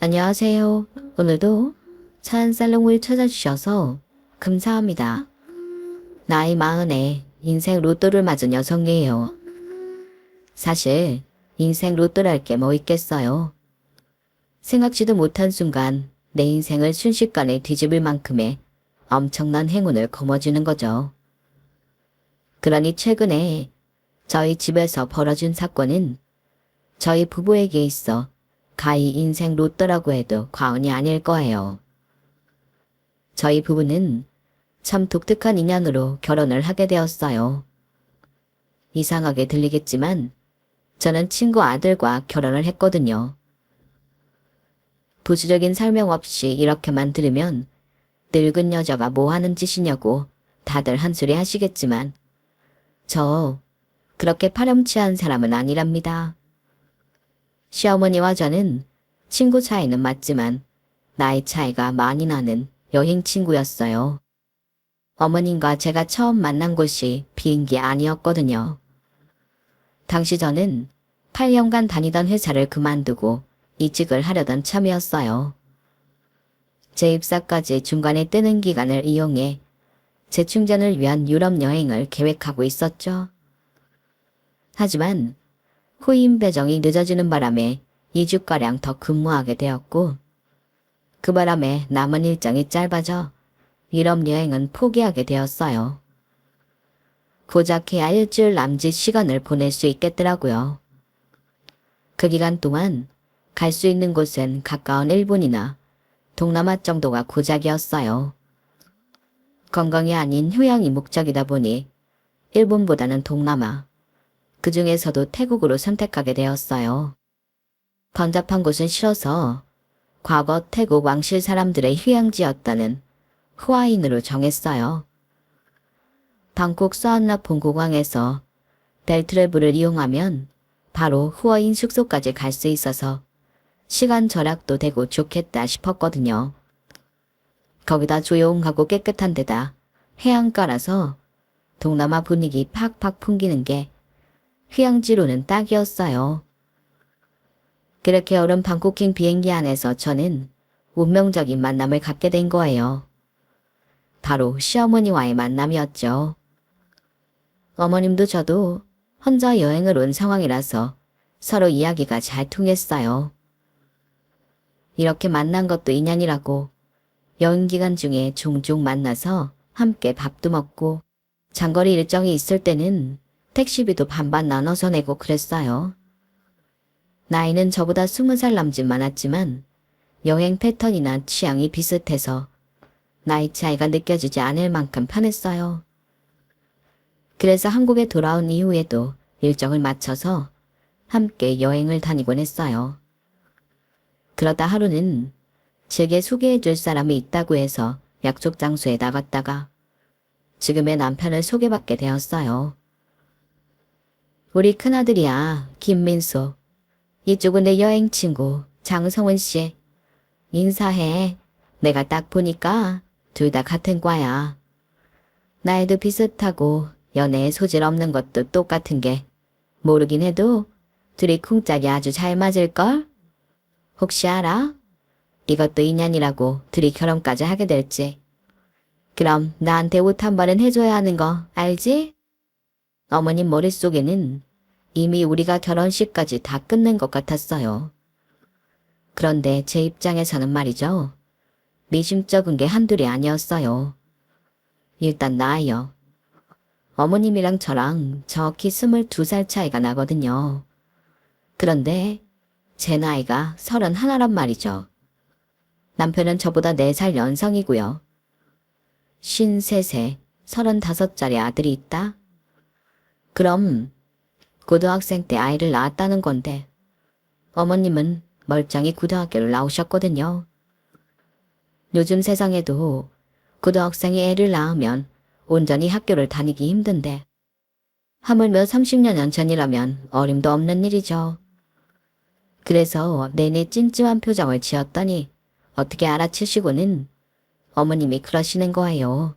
안녕하세요. 오늘도 찬살롱을 찾아주셔서 감사합니다. 나이 40에 인생 로또를 맞은 여성이에요. 사실 인생 로또랄 게 뭐 있겠어요. 생각지도 못한 순간 내 인생을 순식간에 뒤집을 만큼의 엄청난 행운을 거머쥐는 거죠. 그러니 최근에 저희 집에서 벌어진 사건은 저희 부부에게 있어 가히 인생 로또라고 해도 과언이 아닐 거예요. 저희 부부는 참 독특한 인연으로 결혼을 하게 되었어요. 이상하게 들리겠지만 저는 친구 아들과 결혼을 했거든요. 부수적인 설명 없이 이렇게만 들으면 늙은 여자가 뭐 하는 짓이냐고 다들 한소리 하시겠지만 저 그렇게 파렴치한 사람은 아니랍니다. 시어머니와 저는 친구 차이는 맞지만 나이 차이가 많이 나는 여행 친구였어요. 어머님과 제가 처음 만난 곳이 비행기 아니었거든요. 당시 저는 8년간 다니던 회사를 그만두고 이직을 하려던 참이었어요. 제 입사까지 중간에 뜨는 기간을 이용해 재충전을 위한 유럽 여행을 계획하고 있었죠. 하지만 후임 배정이 늦어지는 바람에 2주가량 더 근무하게 되었고 그 바람에 남은 일정이 짧아져 유럽 여행은 포기하게 되었어요. 고작 해야 일주일 남짓 시간을 보낼 수 있겠더라고요. 그 기간 동안 갈 수 있는 곳은 가까운 일본이나 동남아 정도가 고작이었어요. 관광이 아닌 휴양이 목적이다 보니 일본보다는 동남아, 그 중에서도 태국으로 선택하게 되었어요. 번잡한 곳은 싫어서 과거 태국 왕실 사람들의 휴양지였다는 후아인으로 정했어요. 방콕 서안나폰 공항에서 벨트레브를 이용하면 바로 후아인 숙소까지 갈 수 있어서 시간 절약도 되고 좋겠다 싶었거든요. 거기다 조용하고 깨끗한 데다 해안가라서 동남아 분위기 팍팍 풍기는 게 휴양지로는 딱이었어요. 그렇게 오른 방콕행 비행기 안에서 저는 운명적인 만남을 갖게 된 거예요. 바로 시어머니와의 만남이었죠. 어머님도 저도 혼자 여행을 온 상황이라서 서로 이야기가 잘 통했어요. 이렇게 만난 것도 인연이라고 여행 기간 중에 종종 만나서 함께 밥도 먹고 장거리 일정이 있을 때는 택시비도 반반 나눠서 내고 그랬어요. 나이는 저보다 20살 남짓 많았지만 여행 패턴이나 취향이 비슷해서 나이 차이가 느껴지지 않을 만큼 편했어요. 그래서 한국에 돌아온 이후에도 일정을 맞춰서 함께 여행을 다니곤 했어요. 그러다 하루는 제게 소개해줄 사람이 있다고 해서 약속 장소에 나갔다가 지금의 남편을 소개받게 되었어요. 우리 큰아들이야, 김민수. 이쪽은 내 여행 친구 장성은 씨. 인사해. 내가 딱 보니까 둘 다 같은 과야. 나이도 비슷하고 연애에 소질 없는 것도 똑같은 게 모르긴 해도 둘이 쿵짝이 아주 잘 맞을걸? 혹시 알아? 이것도 인연이라고 둘이 결혼까지 하게 될지. 그럼 나한테 옷 한 번은 해줘야 하는 거 알지? 어머님 머릿속에는 이미 우리가 결혼식까지 다 끝낸 것 같았어요. 그런데 제 입장에서는 말이죠. 미심쩍은 게 한둘이 아니었어요. 일단 나이요. 어머님이랑 저랑 정확히 22살 차이가 나거든요. 그런데 제 나이가 31란 말이죠. 남편은 저보다 4살 연상이고요. 53세, 35짜리 아들이 있다? 그럼 고등학생 때 아이를 낳았다는 건데 어머님은 멀쩡히 고등학교를 나오셨거든요. 요즘 세상에도 고등학생이 애를 낳으면 온전히 학교를 다니기 힘든데 하물며 30년 전이라면 어림도 없는 일이죠. 그래서 내내 찜찜한 표정을 지었더니 어떻게 알아채시고는 어머님이 그러시는 거예요.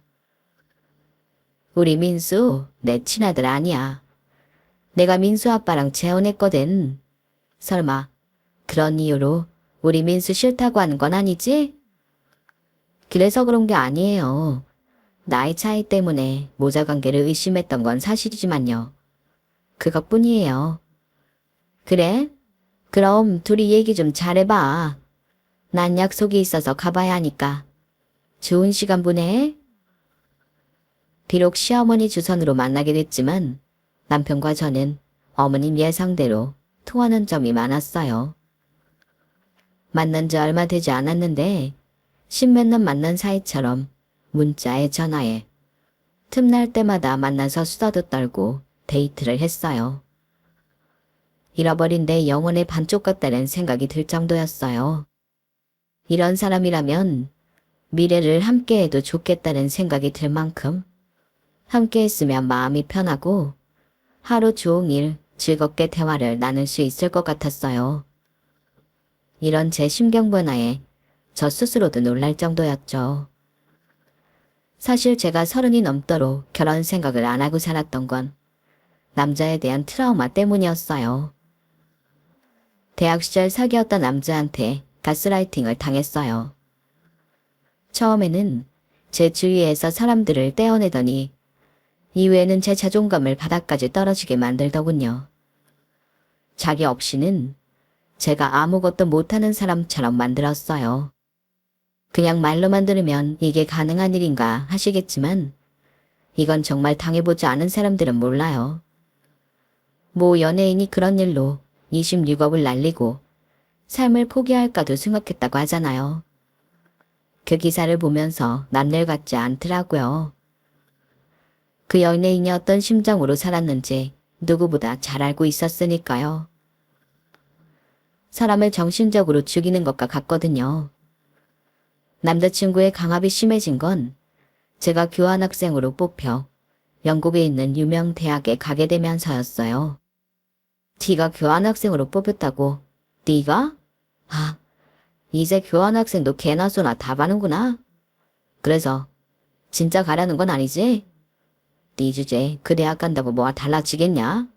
우리 민수 내 친아들 아니야. 내가 민수 아빠랑 재혼했거든. 설마 그런 이유로 우리 민수 싫다고 하는 건 아니지? 그래서 그런 게 아니에요. 나이 차이 때문에 모자 관계를 의심했던 건 사실이지만요. 그것뿐이에요. 그래? 그럼 둘이 얘기 좀 잘해봐. 난 약속이 있어서 가봐야 하니까. 좋은 시간 보내. 비록 시어머니 주선으로 만나게 됐지만 남편과 저는 어머님 예상대로 통하는 점이 많았어요. 만난 지 얼마 되지 않았는데 십몇 년 만난 사이처럼 문자에 전화에 틈날 때마다 만나서 수다도 떨고 데이트를 했어요. 잃어버린 내 영혼의 반쪽 같다는 생각이 들 정도였어요. 이런 사람이라면 미래를 함께해도 좋겠다는 생각이 들 만큼 함께했으면 마음이 편하고 하루 종일 즐겁게 대화를 나눌 수 있을 것 같았어요. 이런 제 심경 변화에 저 스스로도 놀랄 정도였죠. 사실 제가 30이 넘도록 결혼 생각을 안 하고 살았던 건 남자에 대한 트라우마 때문이었어요. 대학 시절 사귀었던 남자한테 가스라이팅을 당했어요. 처음에는 제 주위에서 사람들을 떼어내더니 이후에는 제 자존감을 바닥까지 떨어지게 만들더군요. 자기 없이는 제가 아무것도 못하는 사람처럼 만들었어요. 그냥 말로만 들으면 이게 가능한 일인가 하시겠지만 이건 정말 당해보지 않은 사람들은 몰라요. 모 연예인이 그런 일로 26억을 날리고 삶을 포기할까도 생각했다고 하잖아요. 그 기사를 보면서 남일 같지 않더라고요. 그 연예인이 어떤 심정으로 살았는지 누구보다 잘 알고 있었으니까요. 사람을 정신적으로 죽이는 것과 같거든요. 남자친구의 강압이 심해진 건 제가 교환학생으로 뽑혀 영국에 있는 유명 대학에 가게 되면서였어요. 네가 교환학생으로 뽑혔다고? 네가? 아, 이제 교환학생도 개나 소나 다 가는구나. 그래서 진짜 가라는 건 아니지? 네 주제 그 대학 간다고 뭐가 달라지겠냐?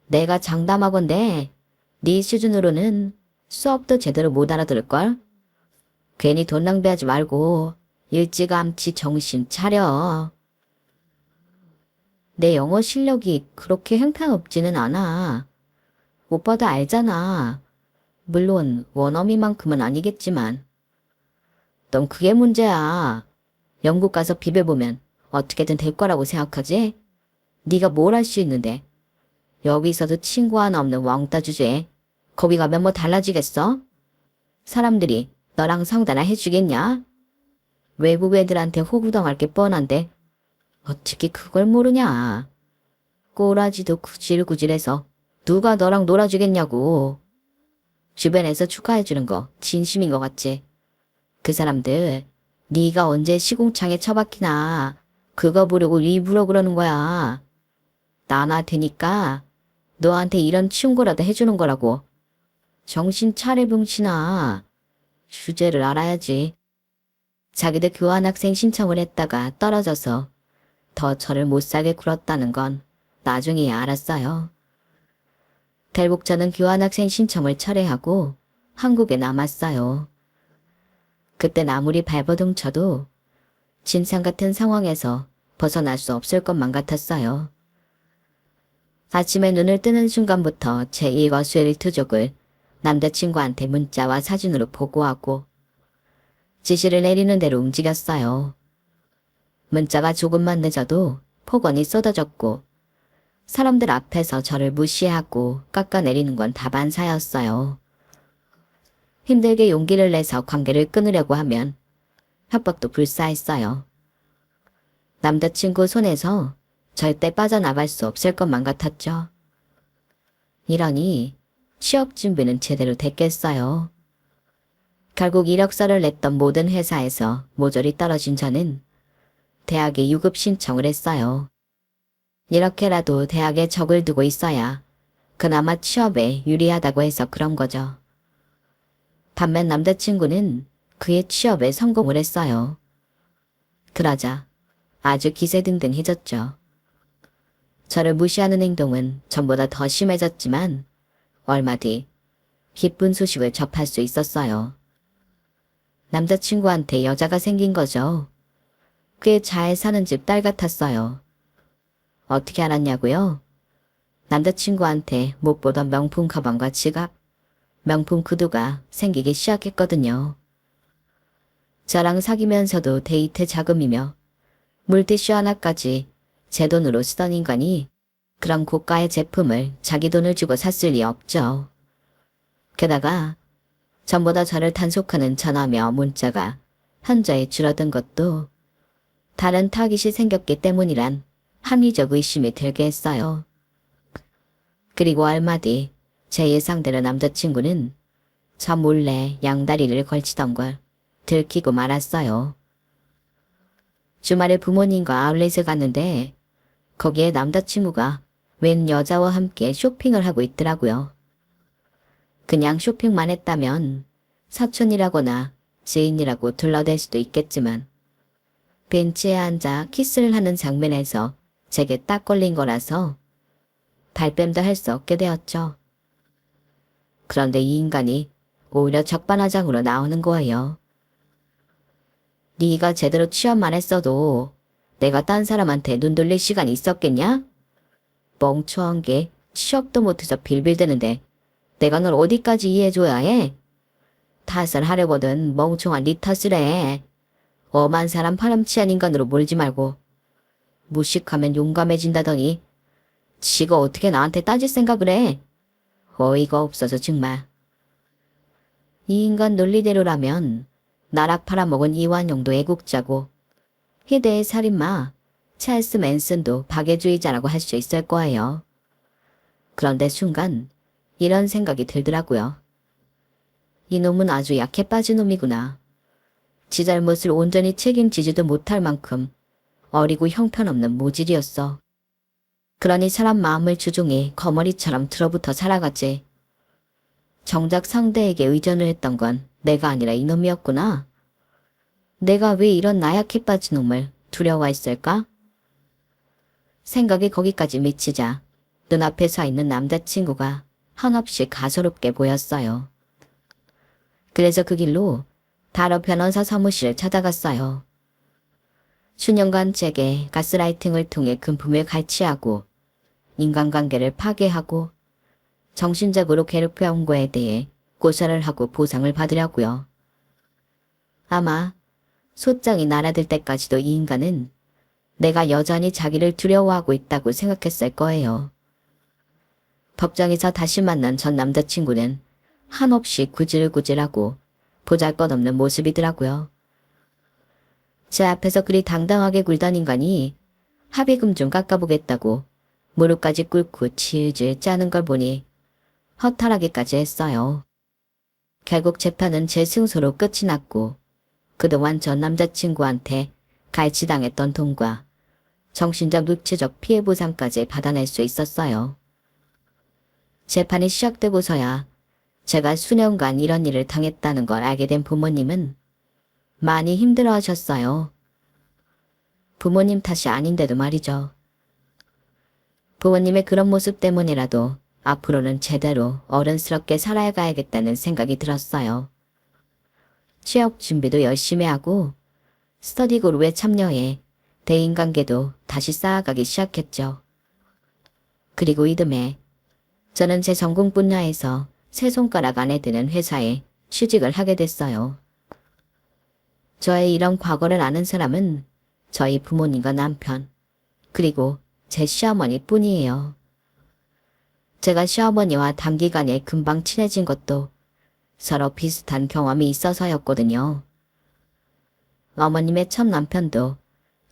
내가 장담하건대 네 수준으로는 수업도 제대로 못 알아들을걸? 괜히 돈 낭비하지 말고 일찌감치 정신 차려. 내 영어 실력이 그렇게 형편없지는 않아. 오빠도 알잖아. 물론 원어민만큼은 아니겠지만. 넌 그게 문제야. 영국 가서 비벼보면 어떻게든 될 거라고 생각하지? 네가 뭘 할 수 있는데. 여기서도 친구 하나 없는 왕따 주제에 거기 가면 뭐 달라지겠어? 사람들이 너랑 상담을 해주겠냐? 외국 애들한테 호구당할 게 뻔한데 어떻게 그걸 모르냐? 꼬라지도 구질구질해서 누가 너랑 놀아주겠냐고. 주변에서 축하해주는 거 진심인 것 같지? 그 사람들 네가 언제 시궁창에 처박히나 그거 보려고 일부러 그러는 거야. 나나 되니까 너한테 이런 충고라도 해주는 거라고. 정신 차려 병신아. 주제를 알아야지. 자기들 교환학생 신청을 했다가 떨어져서 더 저를 못살게 굴었다는 건 나중에야 알았어요. 결국 저는 교환학생 신청을 철회하고 한국에 남았어요. 그땐 아무리 발버둥 쳐도 진상 같은 상황에서 벗어날 수 없을 것만 같았어요. 아침에 눈을 뜨는 순간부터 제 일거수일투족을 남자친구한테 문자와 사진으로 보고하고 지시를 내리는 대로 움직였어요. 문자가 조금만 늦어도 폭언이 쏟아졌고 사람들 앞에서 저를 무시하고 깎아내리는 건 다반사였어요. 힘들게 용기를 내서 관계를 끊으려고 하면 협박도 불사했어요. 남자친구 손에서 절대 빠져나갈 수 없을 것만 같았죠. 이러니 취업 준비는 제대로 됐겠어요. 결국 이력서를 냈던 모든 회사에서 모조리 떨어진 저는 대학에 유급 신청을 했어요. 이렇게라도 대학에 적을 두고 있어야 그나마 취업에 유리하다고 해서 그런 거죠. 반면 남자친구는 그의 취업에 성공을 했어요. 그러자 아주 기세등등해졌죠. 저를 무시하는 행동은 전보다 더 심해졌지만 얼마 뒤 기쁜 소식을 접할 수 있었어요. 남자친구한테 여자가 생긴 거죠. 꽤 잘 사는 집 딸 같았어요. 어떻게 알았냐고요? 남자친구한테 못 보던 명품 가방과 지갑, 명품 구두가 생기기 시작했거든요. 저랑 사귀면서도 데이트 자금이며 물티슈 하나까지 제 돈으로 쓰던 인간이 그런 고가의 제품을 자기 돈을 주고 샀을 리 없죠. 게다가 전보다 저를 단속하는 전화며 문자가 현저히 줄어든 것도 다른 타깃이 생겼기 때문이란 합리적 의심이 들게 했어요. 그리고 얼마 뒤 제 예상대로 남자친구는 저 몰래 양다리를 걸치던 걸 들키고 말았어요. 주말에 부모님과 아울렛에 갔는데 거기에 남자친구가 웬 여자와 함께 쇼핑을 하고 있더라고요. 그냥 쇼핑만 했다면 사촌이라거나 지인이라고 둘러댈 수도 있겠지만 벤치에 앉아 키스를 하는 장면에서 제게 딱 걸린 거라서 발뺌도 할 수 없게 되었죠. 그런데 이 인간이 오히려 적반하장으로 나오는 거예요. 네가 제대로 취업만 했어도 내가 딴 사람한테 눈 돌릴 시간이 있었겠냐? 멍청한 게 취업도 못해서 빌빌대는데 내가 널 어디까지 이해해줘야 해? 탓을 하려거든 멍청한 네 탓을 해. 엄한 사람 파렴치한 인간으로 몰지 말고 무식하면 용감해진다더니 지가 어떻게 나한테 따질 생각을 해? 어이가 없어서 정말. 이 인간 논리대로라면 나락 팔아먹은 이완용도 애국자고 희대의 살인마 찰스 맨슨도 박애주의자라고 할 수 있을 거예요. 그런데 순간 이런 생각이 들더라고요. 이놈은 아주 약해 빠진 놈이구나. 지 잘못을 온전히 책임지지도 못할 만큼 어리고 형편없는 모질이었어. 그러니 사람 마음을 주종이 거머리처럼 들어붙어 살아가지. 정작 상대에게 의존을 했던 건 내가 아니라 이놈이었구나. 내가 왜 이런 나약해 빠진 놈을 두려워했을까? 생각이 거기까지 미치자 눈앞에 서 있는 남자친구가 한없이 가소롭게 보였어요. 그래서 그 길로 바로 변호사 사무실을 찾아갔어요. 수년간 제게 가스라이팅을 통해 금품을 갈취하고 인간관계를 파괴하고 정신적으로 괴롭혀온 거에 대해 고사를 하고 보상을 받으려고요. 아마 소장이 날아들 때까지도 이 인간은 내가 여전히 자기를 두려워하고 있다고 생각했을 거예요. 법정에서 다시 만난 전 남자친구는 한없이 구질구질하고 보잘것없는 모습이더라고요. 제 앞에서 그리 당당하게 굴던 인간이 합의금 좀 깎아보겠다고 무릎까지 꿇고 질질 짜는 걸 보니 허탈하기까지 했어요. 결국 재판은 제 승소로 끝이 났고 그동안 전 남자친구한테 갈취당했던 돈과 정신적 육체적 피해 보상까지 받아낼 수 있었어요. 재판이 시작되고서야 제가 수년간 이런 일을 당했다는 걸 알게 된 부모님은 많이 힘들어하셨어요. 부모님 탓이 아닌데도 말이죠. 부모님의 그런 모습 때문이라도 앞으로는 제대로 어른스럽게 살아가야겠다는 생각이 들었어요. 취업 준비도 열심히 하고 스터디 그룹에 참여해 대인관계도 다시 쌓아가기 시작했죠. 그리고 이듬해 저는 제 전공 분야에서 세 손가락 안에 드는 회사에 취직을 하게 됐어요. 저의 이런 과거를 아는 사람은 저희 부모님과 남편, 그리고 제 시어머니 뿐이에요. 제가 시어머니와 단기간에 금방 친해진 것도 서로 비슷한 경험이 있어서였거든요. 어머님의 첫 남편도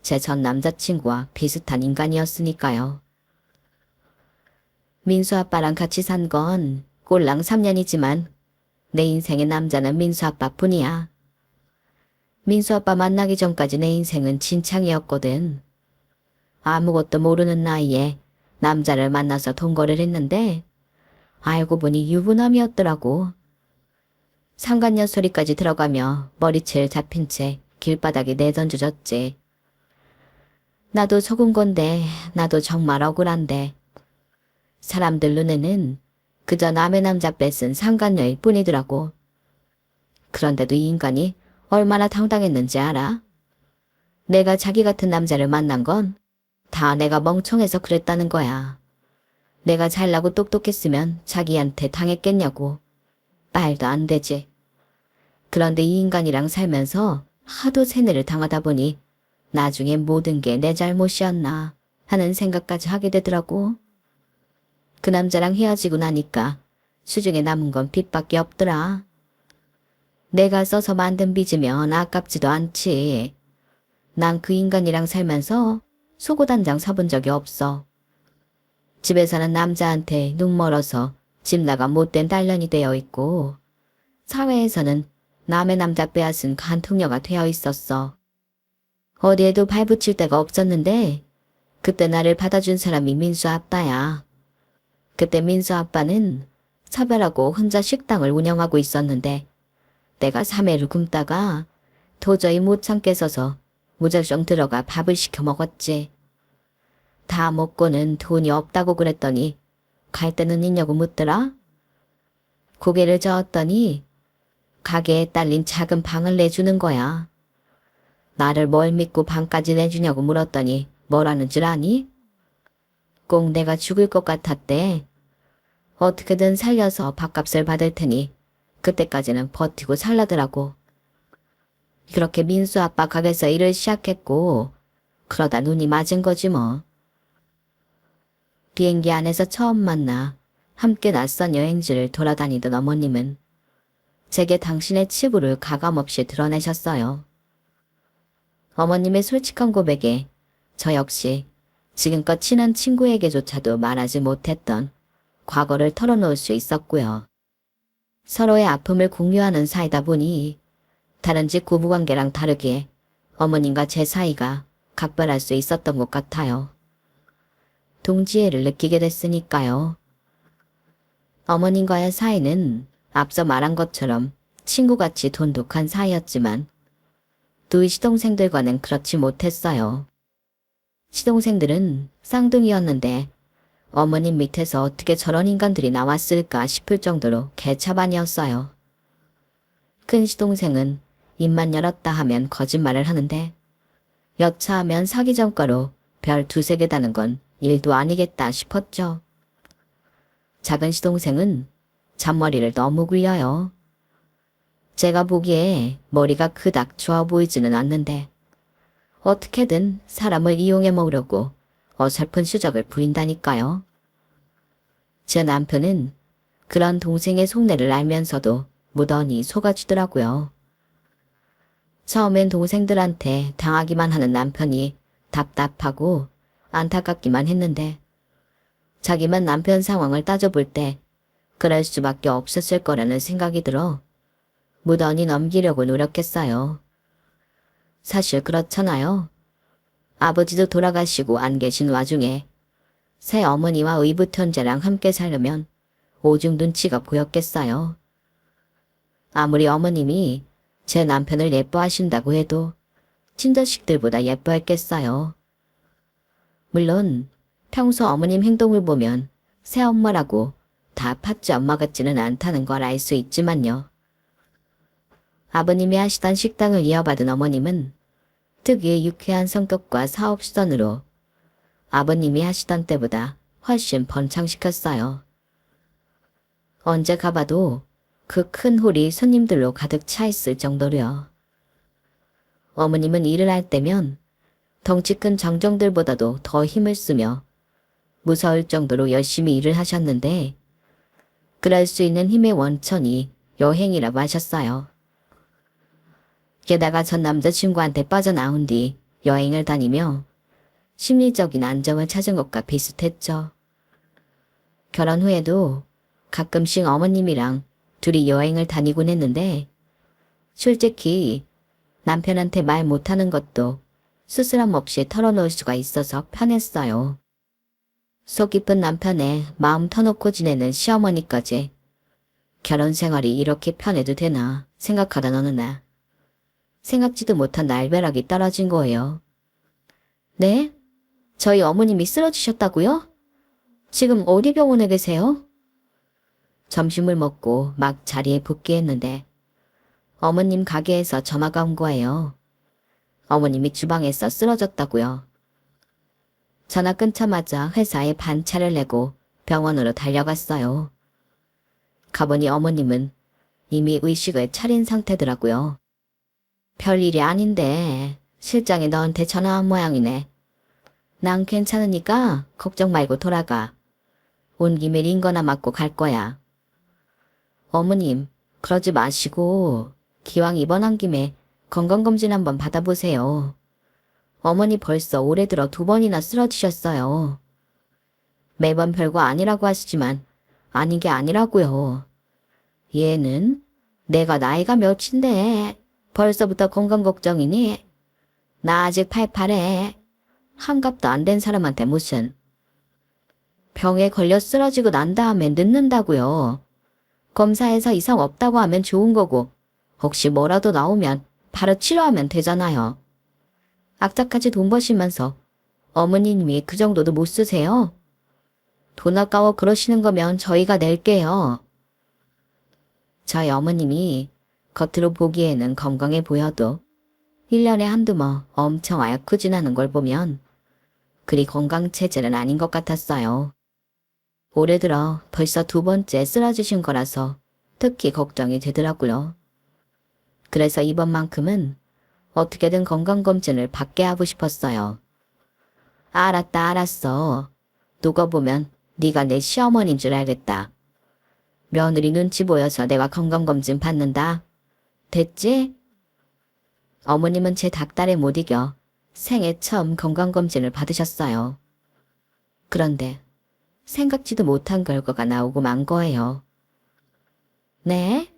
제 전 남자친구와 비슷한 인간이었으니까요. 민수 아빠랑 같이 산 건 꼴랑 3년이지만 내 인생의 남자는 민수 아빠뿐이야. 민수 아빠 만나기 전까지 내 인생은 진창이었거든. 아무것도 모르는 나이에 남자를 만나서 동거를 했는데 알고 보니 유부남이었더라고. 상간녀 소리까지 들어가며 머리채를 잡힌 채 길바닥에 내던져졌지. 나도 속은 건데 나도 정말 억울한데 사람들 눈에는 그저 남의 남자 뺏은 상간녀일 뿐이더라고. 그런데도 이 인간이 얼마나 당당했는지 알아? 내가 자기 같은 남자를 만난 건 다 내가 멍청해서 그랬다는 거야. 내가 잘나고 똑똑했으면 자기한테 당했겠냐고. 말도 안 되지. 그런데 이 인간이랑 살면서 하도 세뇌를 당하다 보니 나중에 모든 게 내 잘못이었나 하는 생각까지 하게 되더라고. 그 남자랑 헤어지고 나니까 수중에 남은 건 빚밖에 없더라. 내가 써서 만든 빚이면 아깝지도 않지. 난 그 인간이랑 살면서 속옷 한 장 사본 적이 없어. 집에 사는 남자한테 눈 멀어서 집 나가 못된 딸년이 되어 있고, 사회에서는 남의 남자 빼앗은 간통녀가 되어 있었어. 어디에도 발붙일 데가 없었는데 그때 나를 받아준 사람이 민수 아빠야. 그때 민수 아빠는 사별하고 혼자 식당을 운영하고 있었는데 내가 3회를 굶다가 도저히 못 참겠어서 무작정 들어가 밥을 시켜 먹었지. 다 먹고는 돈이 없다고 그랬더니 갈 데는 있냐고 묻더라. 고개를 저었더니 가게에 딸린 작은 방을 내주는 거야. 나를 뭘 믿고 방까지 내주냐고 물었더니 뭐라는 줄 아니? 꼭 내가 죽을 것 같았대. 어떻게든 살려서 밥값을 받을 테니 그때까지는 버티고 살라더라고. 그렇게 민수 아빠 가게에서 일을 시작했고 그러다 눈이 맞은 거지 뭐. 비행기 안에서 처음 만나 함께 낯선 여행지를 돌아다니던 어머님은 제게 당신의 치부를 가감없이 드러내셨어요. 어머님의 솔직한 고백에 저 역시 지금껏 친한 친구에게조차도 말하지 못했던 과거를 털어놓을 수 있었고요. 서로의 아픔을 공유하는 사이다 보니 다른 집 고부관계랑 다르게 어머님과 제 사이가 각별할 수 있었던 것 같아요. 동지애를 느끼게 됐으니까요. 어머님과의 사이는 앞서 말한 것처럼 친구같이 돈독한 사이였지만 두 시동생들과는 그렇지 못했어요. 시동생들은 쌍둥이였는데 어머님 밑에서 어떻게 저런 인간들이 나왔을까 싶을 정도로 개차반이었어요. 큰 시동생은 입만 열었다 하면 거짓말을 하는데 여차하면 사기 전과로 별 두세 개 다는 건 일도 아니겠다 싶었죠. 작은 시동생은 잔머리를 너무 굴려요. 제가 보기에 머리가 그닥 좋아 보이지는 않는데 어떻게든 사람을 이용해 먹으려고 어설픈 수작을 부린다니까요. 제 남편은 그런 동생의 속내를 알면서도 무던히 속아주더라고요. 처음엔 동생들한테 당하기만 하는 남편이 답답하고 안타깝기만 했는데 자기만 남편 상황을 따져볼 때 그럴 수밖에 없었을 거라는 생각이 들어 무던히 넘기려고 노력했어요. 사실 그렇잖아요. 아버지도 돌아가시고 안 계신 와중에 새 어머니와 의붓현재랑 함께 살려면 오중 눈치가 보였겠어요. 아무리 어머님이 제 남편을 예뻐하신다고 해도 친자식들보다 예뻐했겠어요. 물론 평소 어머님 행동을 보면 새엄마라고 다 팥쥐 엄마 같지는 않다는 걸 알 수 있지만요. 아버님이 하시던 식당을 이어받은 어머님은 특유의 유쾌한 성격과 사업수단으로 아버님이 하시던 때보다 훨씬 번창시켰어요. 언제 가봐도 그 큰 홀이 손님들로 가득 차 있을 정도로요. 어머님은 일을 할 때면 덩치 큰 장정들보다도 더 힘을 쓰며 무서울 정도로 열심히 일을 하셨는데 그럴 수 있는 힘의 원천이 여행이라고 하셨어요. 게다가 전 남자친구한테 빠져나온 뒤 여행을 다니며 심리적인 안정을 찾은 것과 비슷했죠. 결혼 후에도 가끔씩 어머님이랑 둘이 여행을 다니곤 했는데 솔직히 남편한테 말 못하는 것도 스스럼 없이 털어놓을 수가 있어서 편했어요. 속 깊은 남편의 마음 터놓고 지내는 시어머니까지 결혼 생활이 이렇게 편해도 되나 생각하던 어느 날 생각지도 못한 날벼락이 떨어진 거예요. 네? 저희 어머님이 쓰러지셨다고요? 지금 어디 병원에 계세요? 점심을 먹고 막 자리에 복귀했는데 어머님 가게에서 전화가 온 거예요. 어머님이 주방에서 쓰러졌다고요. 전화 끊자마자 회사에 반차를 내고 병원으로 달려갔어요. 가보니 어머님은 이미 의식을 차린 상태더라고요. 별일이 아닌데 실장이 너한테 전화한 모양이네. 난 괜찮으니까 걱정 말고 돌아가. 온 김에 링거나 맞고 갈 거야. 어머님, 그러지 마시고 기왕 입원한 김에 건강검진 한번 받아보세요. 어머니 벌써 올해 들어 2번이나 쓰러지셨어요. 매번 별거 아니라고 하시지만 아닌 게 아니라고요. 얘는 내가 나이가 몇인데 벌써부터 건강 걱정이니? 나 아직 팔팔해. 한갑도 안 된 사람한테 무슨. 병에 걸려 쓰러지고 난 다음에 늦는다고요. 검사해서 이상 없다고 하면 좋은 거고 혹시 뭐라도 나오면 바로 치료하면 되잖아요. 악착같이 돈 버시면서 어머님이 그 정도도 못 쓰세요? 돈 아까워 그러시는 거면 저희가 낼게요. 저희 어머님이 겉으로 보기에는 건강해 보여도 1년에 한두 번 엄청 아야쿠진하는 걸 보면 그리 건강체질은 아닌 것 같았어요. 올해 들어 벌써 2번째 쓰러지신 거라서 특히 걱정이 되더라고요. 그래서 이번만큼은 어떻게든 건강검진을 받게 하고 싶었어요. 알았다 알았어. 누가 보면 네가 내 시어머니인 줄 알겠다. 며느리 눈치 보여서 내가 건강검진 받는다. 됐지? 어머님은 제 닭달에 못 이겨 생애 처음 건강검진을 받으셨어요. 그런데 생각지도 못한 결과가 나오고 만 거예요. 네?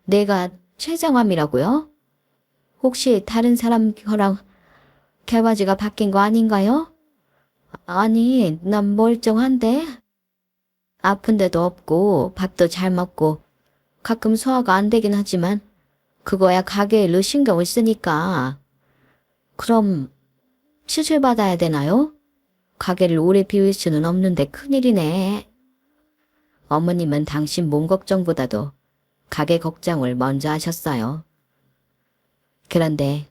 내가 최정암이라고요? 혹시 다른 사람 거랑 결과지가 바뀐 거 아닌가요? 아니, 난 멀쩡한데? 아픈 데도 없고 밥도 잘 먹고 가끔 소화가 안 되긴 하지만 그거야 가게 일로 신경을 쓰니까. 그럼 수술 받아야 되나요? 가게를 오래 비울 수는 없는데 큰일이네. 어머님은 당신 몸 걱정보다도 가게 걱정을 먼저 하셨어요. 그런데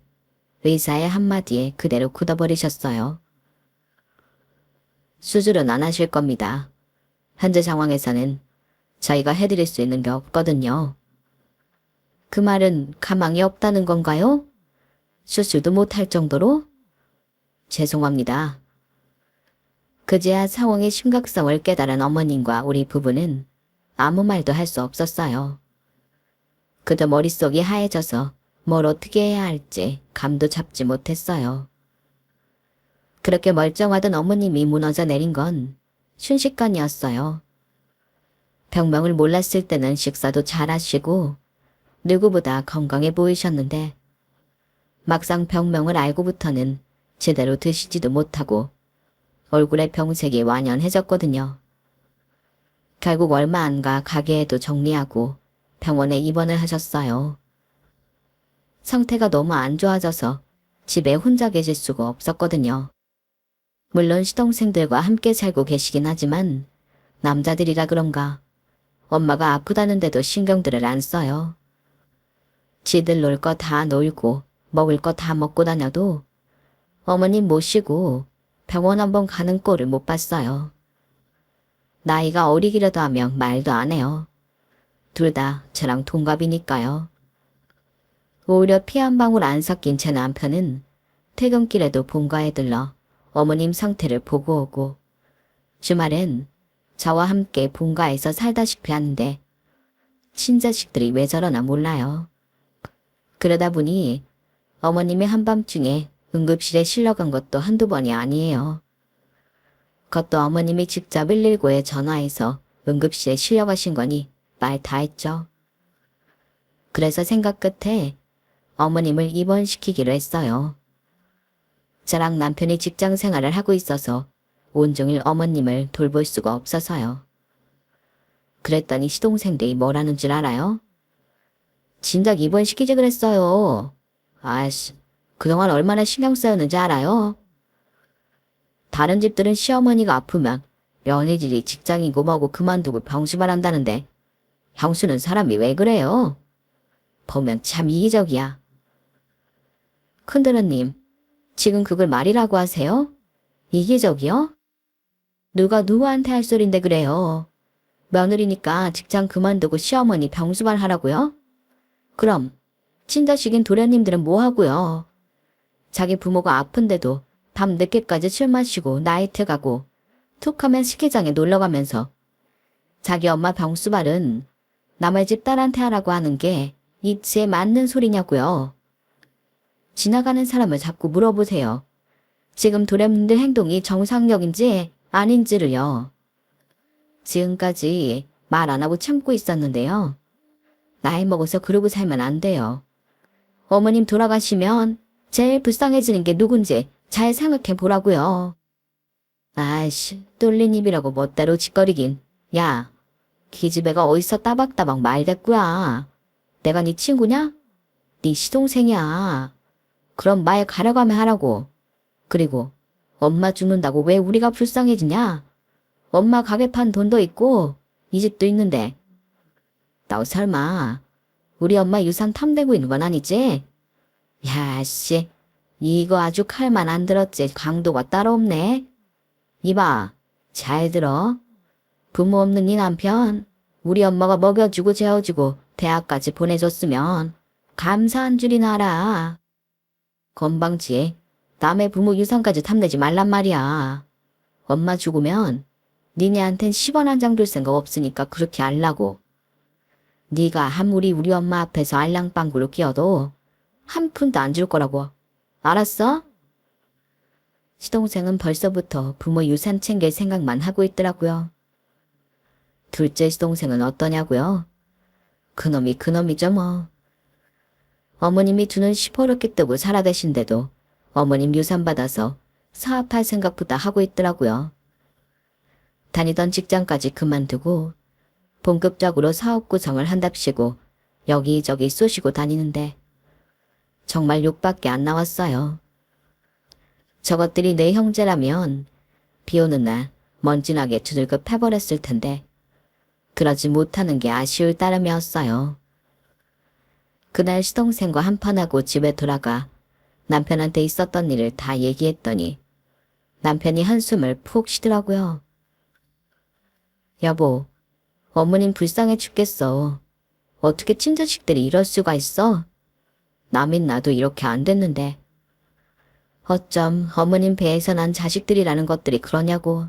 의사의 한마디에 그대로 굳어버리셨어요. 수술은 안 하실 겁니다. 현재 상황에서는 저희가 해드릴 수 있는 게 없거든요. 그 말은 가망이 없다는 건가요? 수술도 못할 정도로? 죄송합니다. 그제야 상황의 심각성을 깨달은 어머님과 우리 부부는 아무 말도 할 수 없었어요. 그저 머릿속이 하얘져서 뭘 어떻게 해야 할지 감도 잡지 못했어요. 그렇게 멀쩡하던 어머님이 무너져 내린 건 순식간이었어요. 병명을 몰랐을 때는 식사도 잘 하시고 누구보다 건강해 보이셨는데 막상 병명을 알고부터는 제대로 드시지도 못하고 얼굴에 병색이 완연해졌거든요. 결국 얼마 안 가 가게에도 정리하고 병원에 입원을 하셨어요. 상태가 너무 안 좋아져서 집에 혼자 계실 수가 없었거든요. 물론 시동생들과 함께 살고 계시긴 하지만 남자들이라 그런가 엄마가 아프다는데도 신경들을 안 써요. 지들 놀 거 다 놀고 먹을 거 다 먹고 다녀도 어머님 모시고 병원 한번 가는 꼴을 못 봤어요. 나이가 어리기라도 하면 말도 안 해요. 둘 다 저랑 동갑이니까요. 오히려 피 한 방울 안 섞인 제 남편은 퇴근길에도 본가에 들러 어머님 상태를 보고 오고 주말엔 저와 함께 본가에서 살다시피 하는데 친자식들이 왜 저러나 몰라요. 그러다 보니 어머님이 한밤중에 응급실에 실려간 것도 한두 번이 아니에요. 그것도 어머님이 직접 119에 전화해서 응급실에 실려가신 거니 말 다 했죠. 그래서 생각 끝에 어머님을 입원시키기로 했어요. 저랑 남편이 직장 생활을 하고 있어서 온종일 어머님을 돌볼 수가 없어서요. 그랬더니 시동생들이 뭐라는 줄 알아요? 진작 입원시키지 그랬어요. 아이씨, 그동안 얼마나 신경 쓰였는지 알아요? 다른 집들은 시어머니가 아프면 며느리들이 직장이고 뭐고 그만두고 병시발 한다는데 형수는 사람이 왜 그래요? 보면 참 이기적이야. 큰들은님, 지금 그걸 말이라고 하세요? 이기적이요? 누가 누구한테 할 소린데 그래요? 며느리니까 직장 그만두고 시어머니 병수발 하라고요? 그럼 친자식인 도련님들은 뭐 하고요? 자기 부모가 아픈데도 밤 늦게까지 술 마시고 나이트 가고 툭하면 스키장에 놀러가면서 자기 엄마 병수발은 남의 집 딸한테 하라고 하는 게 이치에 맞는 소리냐고요. 지나가는 사람을 자꾸 물어보세요. 지금 도련님들 행동이 정상적인지 아닌지를요. 지금까지 말 안 하고 참고 있었는데요. 나이 먹어서 그러고 살면 안 돼요. 어머님 돌아가시면 제일 불쌍해지는 게 누군지 잘 생각해 보라고요. 아이씨, 뚫린 입이라고 멋대로 짓거리긴. 야, 기집애가 어디서 따박따박 말대꾸야. 내가 네 친구냐? 네 시동생이야. 그럼 말 가려가며 하라고. 그리고 엄마 죽는다고 왜 우리가 불쌍해지냐? 엄마 가게 판 돈도 있고 이 집도 있는데. 너 설마 우리 엄마 유산 탐내고 있는 건 아니지? 야, 씨. 이거 아주 칼만 안 들었지. 강도가 따로 없네. 이봐, 잘 들어. 부모 없는 네 남편, 우리 엄마가 먹여주고 재워주고 대학까지 보내줬으면 감사한 줄이나 알아. 건방지, 남의 부모 유산까지 탐내지 말란 말이야. 엄마 죽으면 니네한텐 10원 한 장 줄 생각 없으니까 그렇게 알라고. 네가 아무리 우리 엄마 앞에서 알랑방구로 끼어도 한 푼도 안 줄 거라고. 알았어? 시동생은 벌써부터 부모 유산 챙길 생각만 하고 있더라고요. 둘째 시동생은 어떠냐고요? 그놈이 그놈이죠 뭐. 어머님이 두 눈 시퍼렇게 뜨고 살아계신데도 어머님 유산 받아서 사업할 생각보다 하고 있더라고요. 다니던 직장까지 그만두고 본격적으로 사업 구성을 한답시고 여기저기 쏘시고 다니는데 정말 욕밖에 안 나왔어요. 저것들이 내 형제라면 비 오는 날 먼지나게 두들겨 패버렸을 텐데 그러지 못하는 게 아쉬울 따름이었어요. 그날 시동생과 한판하고 집에 돌아가 남편한테 있었던 일을 다 얘기했더니 남편이 한숨을 푹 쉬더라고요. 여보, 어머님 불쌍해 죽겠어. 어떻게 친자식들이 이럴 수가 있어? 남인 나도 이렇게 안 됐는데. 어쩜 어머님 배에서 난 자식들이라는 것들이 그러냐고.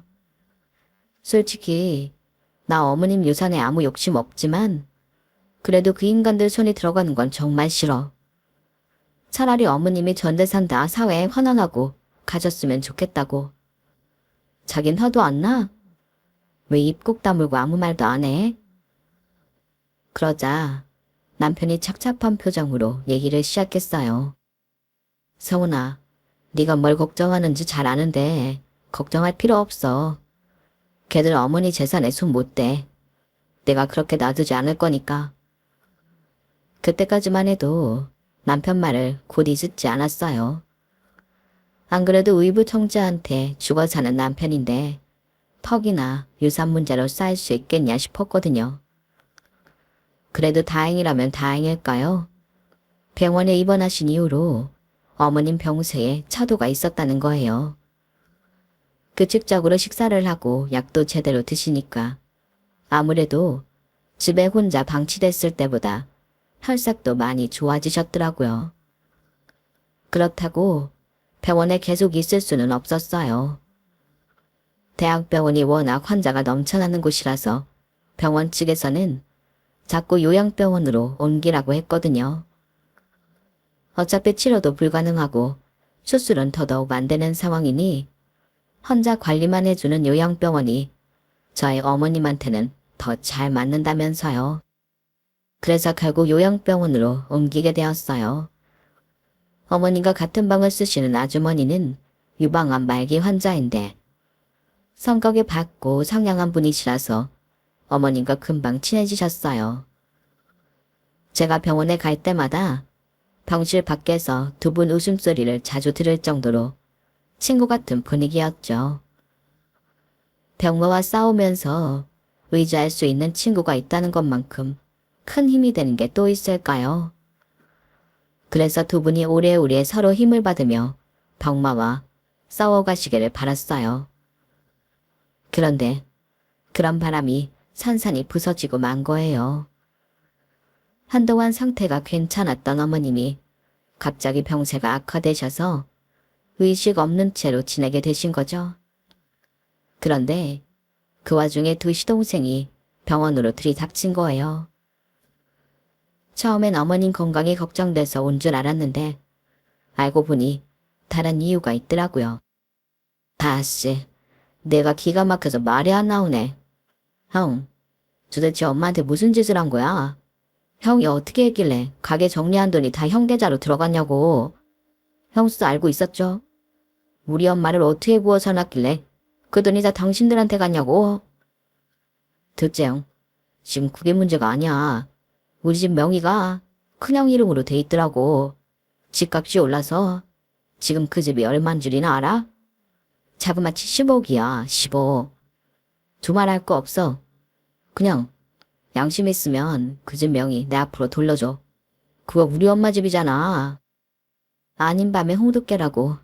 솔직히 나 어머님 유산에 아무 욕심 없지만 그래도 그 인간들 손이 들어가는 건 정말 싫어. 차라리 어머님이 전재산 다 사회에 환원하고 가졌으면 좋겠다고. 자긴 화도 안 나? 왜 입 꼭 다물고 아무 말도 안 해? 그러자 남편이 착잡한 표정으로 얘기를 시작했어요. 성훈아, 네가 뭘 걱정하는지 잘 아는데 걱정할 필요 없어. 걔들 어머니 재산에 손 못 대. 내가 그렇게 놔두지 않을 거니까. 그때까지만 해도 남편 말을 곧 잊지 않았어요. 안 그래도 의붓 형제한테 죽어 사는 남편인데 턱이나 유산 문제로 쌓일 수 있겠냐 싶었거든요. 그래도 다행이라면 다행일까요? 병원에 입원하신 이후로 어머님 병세에 차도가 있었다는 거예요. 규칙적으로 식사를 하고 약도 제대로 드시니까 아무래도 집에 혼자 방치됐을 때보다 혈색도 많이 좋아지셨더라고요. 그렇다고 병원에 계속 있을 수는 없었어요. 대학병원이 워낙 환자가 넘쳐나는 곳이라서 병원 측에서는 자꾸 요양병원으로 옮기라고 했거든요. 어차피 치료도 불가능하고 수술은 더더욱 안 되는 상황이니 환자 관리만 해주는 요양병원이 저희 어머님한테는 더 잘 맞는다면서요. 그래서 결국 요양병원으로 옮기게 되었어요. 어머님과 같은 방을 쓰시는 아주머니는 유방암 말기 환자인데 성격이 밝고 상냥한 분이시라서 어머님과 금방 친해지셨어요. 제가 병원에 갈 때마다 병실 밖에서 두 분 웃음소리를 자주 들을 정도로 친구 같은 분위기였죠. 병모와 싸우면서 의지할 수 있는 친구가 있다는 것만큼 큰 힘이 되는 게 또 있을까요? 그래서 두 분이 오래오래 서로 힘을 받으며 병마와 싸워가시기를 바랐어요. 그런데 그런 바람이 산산이 부서지고 만 거예요. 한동안 상태가 괜찮았던 어머님이 갑자기 병세가 악화되셔서 의식 없는 채로 지내게 되신 거죠. 그런데 그 와중에 두 시동생이 병원으로 들이닥친 거예요. 처음엔 어머님 건강이 걱정돼서 온 줄 알았는데 알고 보니 다른 이유가 있더라고요. 다씨, 내가 기가 막혀서 말이 안 나오네. 형, 도대체 엄마한테 무슨 짓을 한 거야? 형이 어떻게 했길래 가게 정리한 돈이 다 형 계좌로 들어갔냐고. 형수도 알고 있었죠? 우리 엄마를 어떻게 구워서 놨길래 그 돈이 다 당신들한테 갔냐고. 둘째 형, 지금 그게 문제가 아니야. 우리 집 명의가 큰형 이름으로 돼 있더라고. 집값이 올라서 지금 그 집이 얼만 줄이나 알아? 자그마치 10억이야, 10억. 두말할 거 없어. 그냥 양심 있으면 그 집 명의 내 앞으로 돌려줘. 그거 우리 엄마 집이잖아. 아닌 밤에 홍두깨라고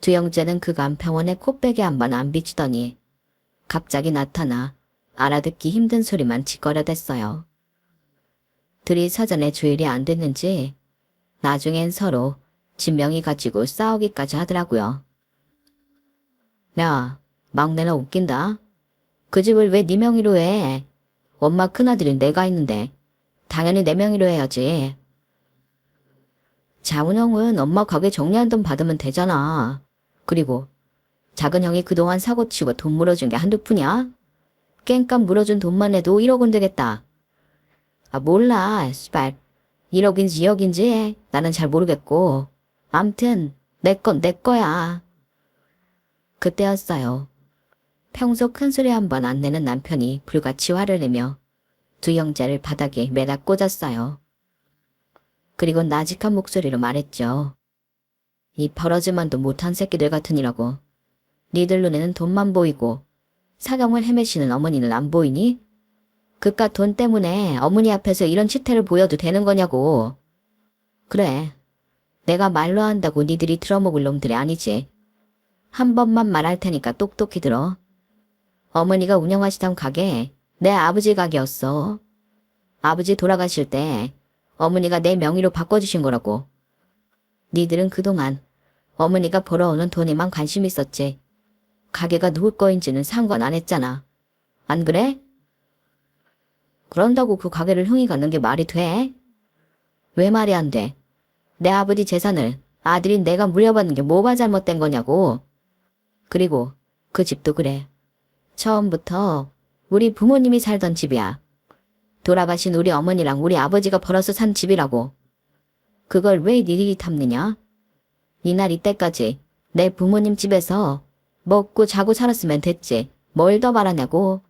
두 형제는 그간 병원에 코빼기 한 번 안 비치더니 갑자기 나타나 알아듣기 힘든 소리만 짓거려댔어요. 둘이 사전에 조율이 안 됐는지 나중엔 서로 집 명의 가지고 싸우기까지 하더라고요. 야, 막내나 웃긴다. 그 집을 왜 네 명의로 해? 엄마 큰아들인 내가 있는데 당연히 내 명의로 해야지. 자훈 형은 엄마 가게 정리한 돈 받으면 되잖아. 그리고 작은 형이 그동안 사고치고 돈 물어준 게 한두 푼이야? 깽값 물어준 돈만 해도 1억은 되겠다. 아 몰라 씨발 1억인지 2억인지 나는 잘 모르겠고 암튼 내 건 내 거야. 그때였어요. 평소 큰소리 한 번 안 내는 남편이 불같이 화를 내며 두 형제를 바닥에 매다 꽂았어요. 그리고 나직한 목소리로 말했죠. 이 벌어지만도 못한 새끼들 같으니라고. 니들 눈에는 돈만 보이고 사경을 헤매시는 어머니는 안 보이니? 그깟 돈 때문에 어머니 앞에서 이런 치태를 보여도 되는 거냐고. 그래. 내가 말로 한다고 니들이 들어먹을 놈들이 아니지. 한 번만 말할 테니까 똑똑히 들어. 어머니가 운영하시던 가게 내 아버지 가게였어. 아버지 돌아가실 때 어머니가 내 명의로 바꿔주신 거라고. 니들은 그동안 어머니가 벌어오는 돈에만 관심 있었지. 가게가 누구 거인지는 상관 안 했잖아. 안 그래? 그런다고 그 가게를 형이 갖는 게 말이 돼? 왜 말이 안 돼? 내 아버지 재산을 아들인 내가 물려받는 게 뭐가 잘못된 거냐고. 그리고 그 집도 그래. 처음부터 우리 부모님이 살던 집이야. 돌아가신 우리 어머니랑 우리 아버지가 벌어서 산 집이라고. 그걸 왜 니들이 탐느냐? 이날 이때까지 내 부모님 집에서 먹고 자고 살았으면 됐지. 뭘 더 바라냐고.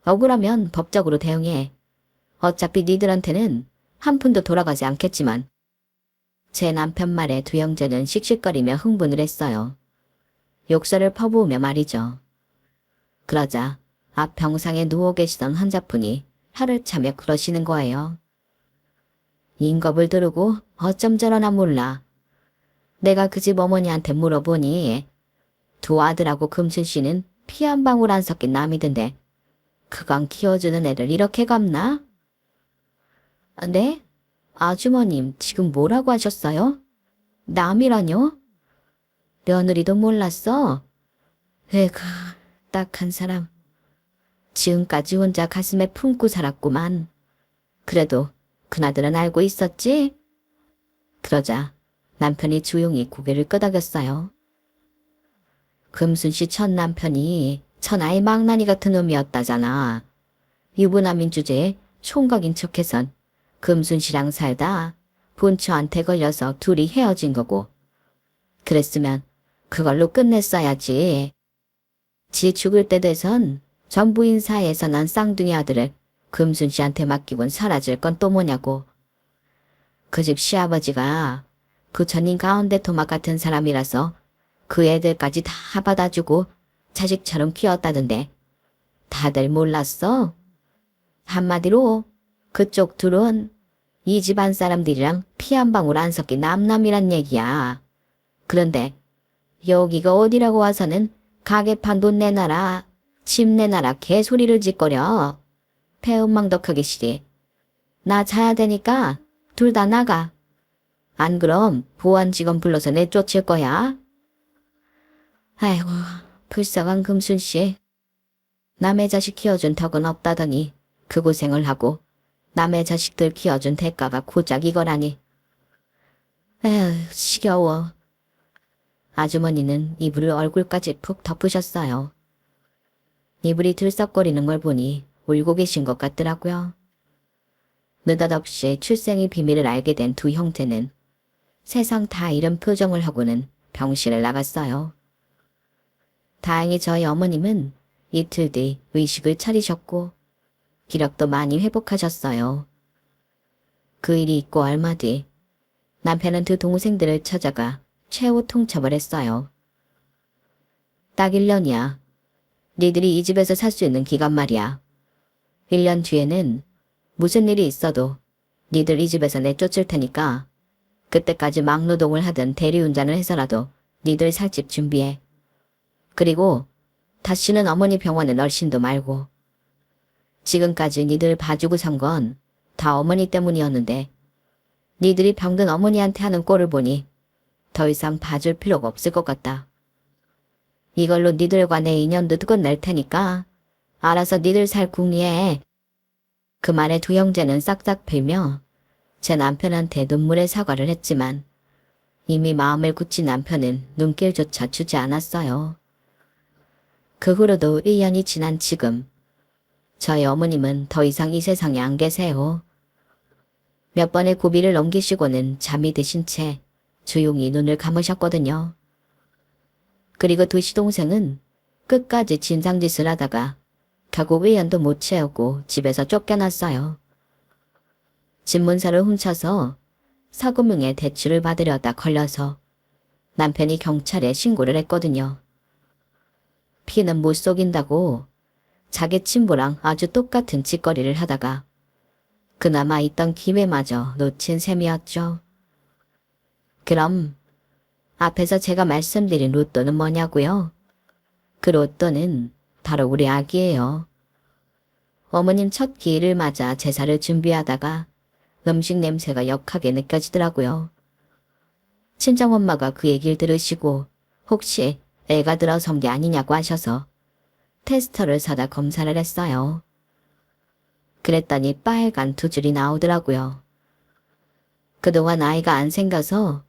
억울하면 법적으로 대응해. 어차피 니들한테는 한 푼도 돌아가지 않겠지만. 제 남편 말에 두 형제는 씩씩거리며 흥분을 했어요. 욕설을 퍼부으며 말이죠. 그러자 앞 병상에 누워 계시던 환자분이 혀를 차며 그러시는 거예요. 인겁을 두르고 어쩜 저러나 몰라. 내가 그 집 어머니한테 물어보니 두 아들하고 금순 씨는 피 한 방울 안 섞인 남이던데 그간 키워주는 애를 이렇게 갚나? 네? 아주머님 지금 뭐라고 하셨어요? 남이라뇨? 며느리도 몰랐어? 에그, 딱한 사람. 지금까지 혼자 가슴에 품고 살았구만. 그래도 그나들은 알고 있었지? 그러자 남편이 조용히 고개를 끄덕였어요. 금순 씨 첫 남편이 천하의 망나니 같은 놈이었다잖아. 유부남인 주제에 총각인 척해선 금순 씨랑 살다 본처한테 걸려서 둘이 헤어진 거고. 그랬으면 그걸로 끝냈어야지. 지 죽을 때 돼선 전부인 사이에서 난 쌍둥이 아들을 금순 씨한테 맡기곤 사라질 건 또 뭐냐고. 그 집 시아버지가 그 전인 가운데 토막 같은 사람이라서 그 애들까지 다 받아주고 자식처럼 키웠다던데 다들 몰랐어? 한마디로 그쪽 둘은 이 집안 사람들이랑 피 한 방울 안 섞인 남남이란 얘기야. 그런데 여기가 어디라고 와서는 가게판 돈 내놔라, 집 내놔라 개소리를 짓거려. 배은망덕하기 싫이. 나 자야 되니까 둘 다 나가. 안 그럼 보안 직원 불러서 내쫓을 거야. 아이고, 불쌍한 금순씨. 남의 자식 키워준 덕은 없다더니 그 고생을 하고 남의 자식들 키워준 대가가 고작 이거라니. 에휴, 지겨워. 아주머니는 이불을 얼굴까지 푹 덮으셨어요. 이불이 들썩거리는 걸 보니 울고 계신 것 같더라고요. 느닷없이 출생의 비밀을 알게 된 두 형제는 세상 다 잃은 표정을 하고는 병실을 나갔어요. 다행히 저희 어머님은 이틀 뒤 의식을 차리셨고 기력도 많이 회복하셨어요. 그 일이 있고 얼마 뒤 남편은 두 동생들을 찾아가 최후 통첩을 했어요. 딱 1년이야. 니들이 이 집에서 살 수 있는 기간 말이야. 1년 뒤에는 무슨 일이 있어도 니들 이 집에서 내쫓을 테니까 그때까지 막노동을 하든 대리운전을 해서라도 니들 살 집 준비해. 그리고 다시는 어머니 병원에 널씬도 말고. 지금까지 니들 봐주고 산 건 다 어머니 때문이었는데 니들이 병든 어머니한테 하는 꼴을 보니 더 이상 봐줄 필요가 없을 것 같다. 이걸로 니들과 내 인연도 끝낼 테니까 알아서 니들 살 궁리해. 그 말에 두 형제는 싹싹 빌며 제 남편한테 눈물의 사과를 했지만 이미 마음을 굳힌 남편은 눈길조차 주지 않았어요. 그 후로도 1년이 지난 지금 저희 어머님은 더 이상 이 세상에 안 계세요. 몇 번의 고비를 넘기시고는 잠이 드신 채 조용히 눈을 감으셨거든요. 그리고 두 시동생은 끝까지 진상짓을 하다가 결국 1년도 못 채우고 집에서 쫓겨났어요. 집문서를 훔쳐서 사금융에 대출을 받으려다 걸려서 남편이 경찰에 신고를 했거든요. 피는 못 속인다고 자기 친부랑 아주 똑같은 짓거리를 하다가 그나마 있던 기회마저 놓친 셈이었죠. 그럼 앞에서 제가 말씀드린 로또는 뭐냐고요? 그 로또는 바로 우리 아기예요. 어머님 첫 기일을 맞아 제사를 준비하다가 음식 냄새가 역하게 느껴지더라고요. 친정엄마가 그 얘기를 들으시고 혹시 애가 들어선 게 아니냐고 하셔서 테스터를 사다 검사를 했어요. 그랬더니 빨간 두 줄이 나오더라고요. 그동안 아이가 안 생겨서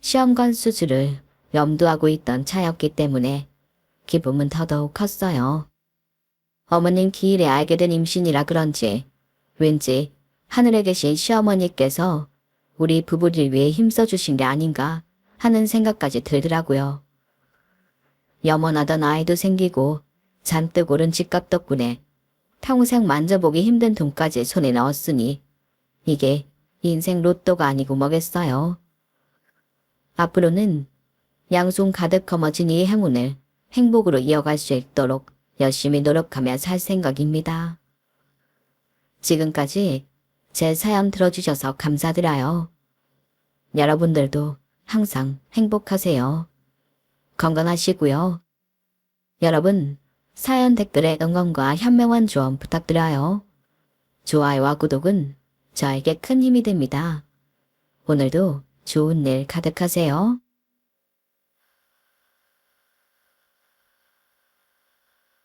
시험관 수술을 염두하고 있던 차였기 때문에 기쁨은 더더욱 컸어요. 어머님 기일에 알게 된 임신이라 그런지 왠지 하늘에 계신 시어머니께서 우리 부부를 위해 힘써주신 게 아닌가 하는 생각까지 들더라고요. 염원하던 아이도 생기고 잔뜩 오른 집값 덕분에 평생 만져보기 힘든 돈까지 손에 넣었으니 이게 인생 로또가 아니고 뭐겠어요. 앞으로는 양손 가득 거머쥔 이 행운을 행복으로 이어갈 수 있도록 열심히 노력하며 살 생각입니다. 지금까지 제 사연 들어주셔서 감사드려요. 여러분들도 항상 행복하세요. 건강하시고요. 여러분, 사연 댓글에 응원과 현명한 조언 부탁드려요. 좋아요와 구독은 저에게 큰 힘이 됩니다. 오늘도 좋은 일 가득하세요.